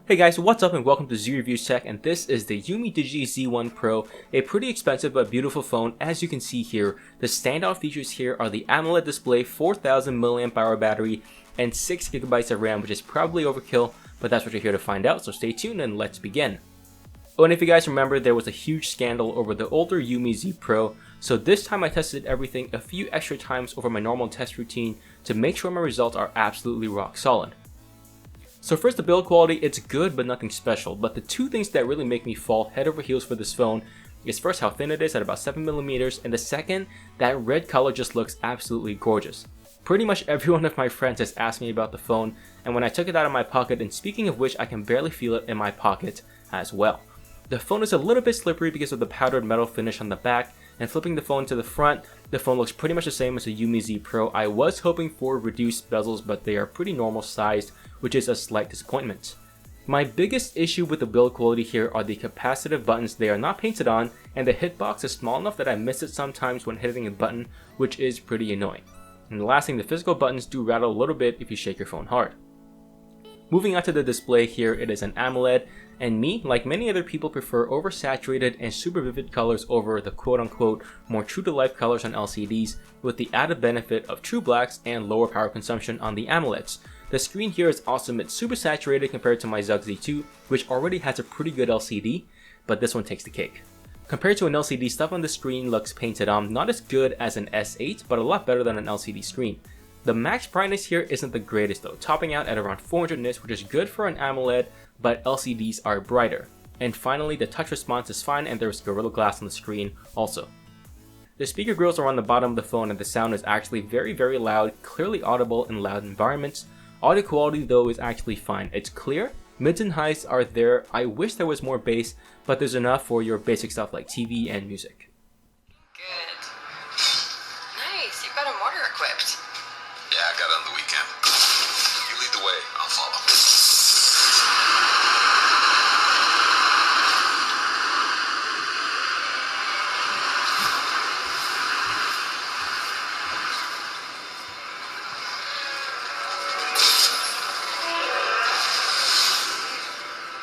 Hey guys, what's up and welcome to Z Reviews Tech, and this is the UMiDigi Z1 Pro, a pretty expensive but beautiful phone. As you can see here, the standout features here are the AMOLED display, 4000 mAh battery, and 6GB of RAM, which is probably overkill, but that's what you're here to find out, so stay tuned and let's begin. Oh, and if you guys remember, there was a huge scandal over the older UMi Z Pro, so this time I tested everything a few extra times over my normal test routine to make sure my results are absolutely rock solid. So first, the build quality, it's good but nothing special, but the two things that really make me fall head over heels for this phone is first how thin it is at about 7mm, and the second, that red color just looks absolutely gorgeous. Pretty much every one of my friends has asked me about the phone, and when I took it out of my pocket, and speaking of which, I can barely feel it in my pocket as well. The phone is a little bit slippery because of the powdered metal finish on the back, and flipping the phone to the front, the phone looks pretty much the same as the UMi Z Pro. I was hoping for reduced bezels, but they are pretty normal sized, which is a slight disappointment. My biggest issue with the build quality here are the capacitive buttons. They are not painted on, and the hitbox is small enough that I miss it sometimes when hitting a button, which is pretty annoying. And the last thing, the physical buttons do rattle a little bit if you shake your phone hard. Moving on to the display here, it is an AMOLED, and me, like many other people, prefer oversaturated and super vivid colors over the quote-unquote more true-to-life colors on LCDs, with the added benefit of true blacks and lower power consumption on the AMOLEDs. The screen here is awesome. It's super saturated compared to my Z2, which already has a pretty good LCD, but this one takes the cake. Compared to an LCD, stuff on the screen looks painted on, not as good as an S8, but a lot better than an LCD screen. The max brightness here isn't the greatest though, topping out at around 400 nits, which is good for an AMOLED, but LCDs are brighter. And finally, the touch response is fine, and there's Gorilla Glass on the screen also. The speaker grills are on the bottom of the phone, and the sound is actually very loud, clearly audible in loud environments. Audio quality though is actually fine. It's clear, mids and highs are there. I wish there was more bass, but there's enough for your basic stuff like TV and music. Good. Nice, you've got a motor equipped. Yeah, I got it on the weekend. You lead the way, I'll follow.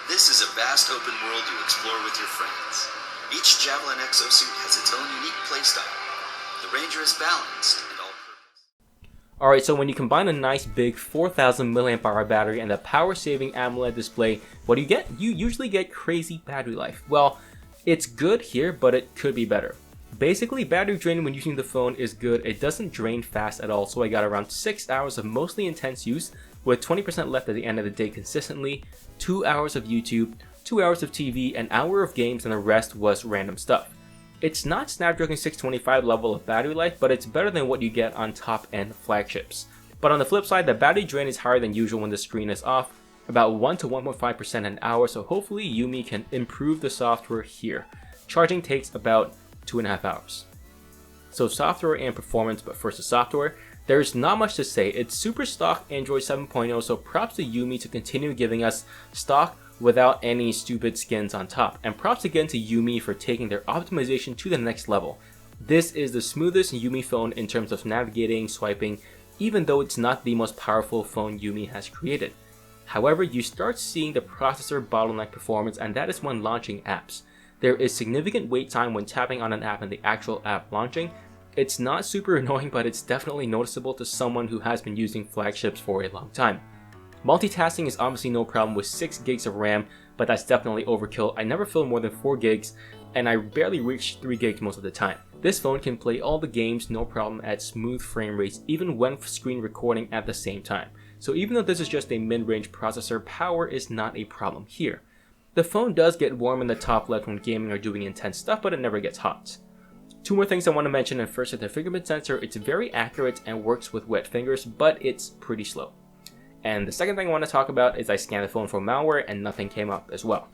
This is a vast open world to explore with your friends. Each Javelin exosuit has its own unique playstyle. The Ranger is balanced and all-purpose. Alright, so when you combine a nice big 4000 mAh battery and a power-saving AMOLED display, what do you get? You usually get crazy battery life. Well, it's good here, but it could be better. Basically, battery drain when using the phone is good. It doesn't drain fast at all, so I got around 6 hours of mostly intense use, with 20% left at the end of the day consistently, 2 hours of YouTube, 2 hours of TV, an hour of games, and the rest was random stuff. It's not Snapdragon 625 level of battery life, but it's better than what you get on top-end flagships. But on the flip side, the battery drain is higher than usual when the screen is off, about 1 to 1.5% an hour, so hopefully UMi can improve the software here. Charging takes about 2.5 hours. So software and performance, but first the software. There's not much to say. It's super stock Android 7.0, so props to UMi to continue giving us stock without any stupid skins on top. And props again to UMi for taking their optimization to the next level. This is the smoothest UMi phone in terms of navigating, swiping, even though it's not the most powerful phone UMi has created. However, you start seeing the processor bottleneck performance, and that is when launching apps. There is significant wait time when tapping on an app and the actual app launching. It's not super annoying, but it's definitely noticeable to someone who has been using flagships for a long time. Multitasking is obviously no problem with 6 gigs of RAM, but that's definitely overkill. I never fill more than 4 gigs, and I barely reach 3 gigs most of the time. This phone can play all the games no problem at smooth frame rates, even when screen recording at the same time. So even though this is just a mid-range processor, power is not a problem here. The phone does get warm in the top left when gaming or doing intense stuff, but it never gets hot. Two more things I want to mention, and first is the fingerprint sensor. It's very accurate and works with wet fingers, but it's pretty slow. And the second thing I want to talk about is I scanned the phone for malware and nothing came up as well.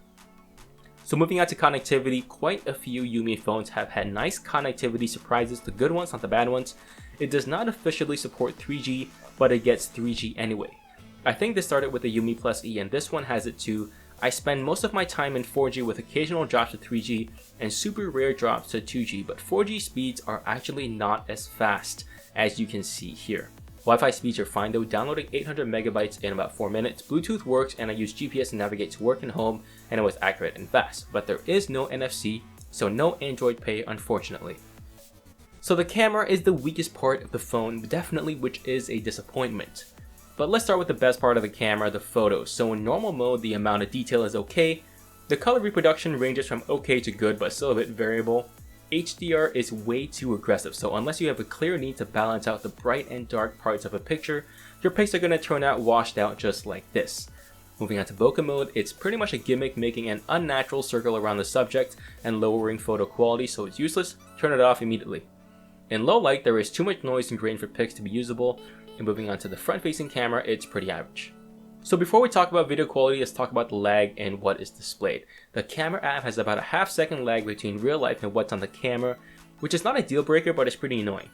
So moving on to connectivity, quite a few UMi phones have had nice connectivity surprises, the good ones, not the bad ones. It does not officially support 3G, but it gets 3G anyway. I think this started with the UMi Plus E, and this one has it too. I spend most of my time in 4G with occasional drops to 3G and super rare drops to 2G, but 4G speeds are actually not as fast as you can see here. Wi-Fi speeds are fine though, downloading 800 megabytes in about 4 minutes. Bluetooth works and I use GPS to navigate to work and home, and it was accurate and fast. But there is no NFC, so no Android Pay unfortunately. So the camera is the weakest part of the phone, definitely, which is a disappointment. But let's start with the best part of the camera, the photos. So in normal mode, the amount of detail is okay. The color reproduction ranges from okay to good, but still a bit variable. HDR is way too aggressive, so unless you have a clear need to balance out the bright and dark parts of a picture, your pics are going to turn out washed out just like this. Moving on to bokeh mode, it's pretty much a gimmick making an unnatural circle around the subject and lowering photo quality, so it's useless. Turn it off immediately. In low light, there is too much noise and grain for pics to be usable, and moving on to the front-facing camera, it's pretty average. So before we talk about video quality, let's talk about the lag and what is displayed. The camera app has about a half-second lag between real life and what's on the camera, which is not a deal breaker, but it's pretty annoying.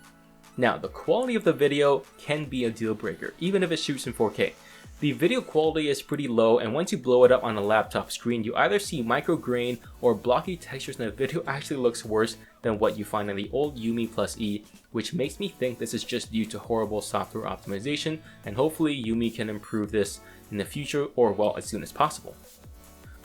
Now, the quality of the video can be a deal breaker, even if it shoots in 4K. The video quality is pretty low, and once you blow it up on a laptop screen, you either see micro grain or blocky textures, and the video actually looks worse than what you find on the old UMi Plus E, which makes me think this is just due to horrible software optimization, and hopefully UMi can improve this in the future, or well, as soon as possible.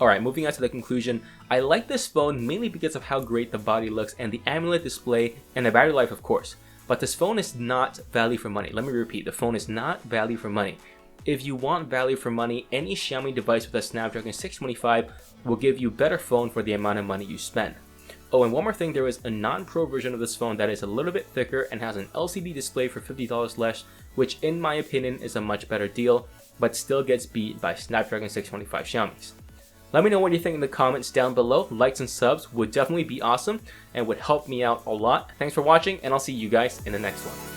Alright, moving on to the conclusion, I like this phone mainly because of how great the body looks and the AMOLED display and the battery life, of course. But this phone is not value for money. Let me repeat, the phone is not value for money. If you want value for money, any Xiaomi device with a Snapdragon 625 will give you a better phone for the amount of money you spend. Oh, and one more thing, there is a non-Pro version of this phone that is a little bit thicker and has an LCD display for $50 less, which in my opinion is a much better deal, but still gets beat by Snapdragon 625 Xiaomi's. Let me know what you think in the comments down below. Likes and subs would definitely be awesome and would help me out a lot. Thanks for watching, and I'll see you guys in the next one.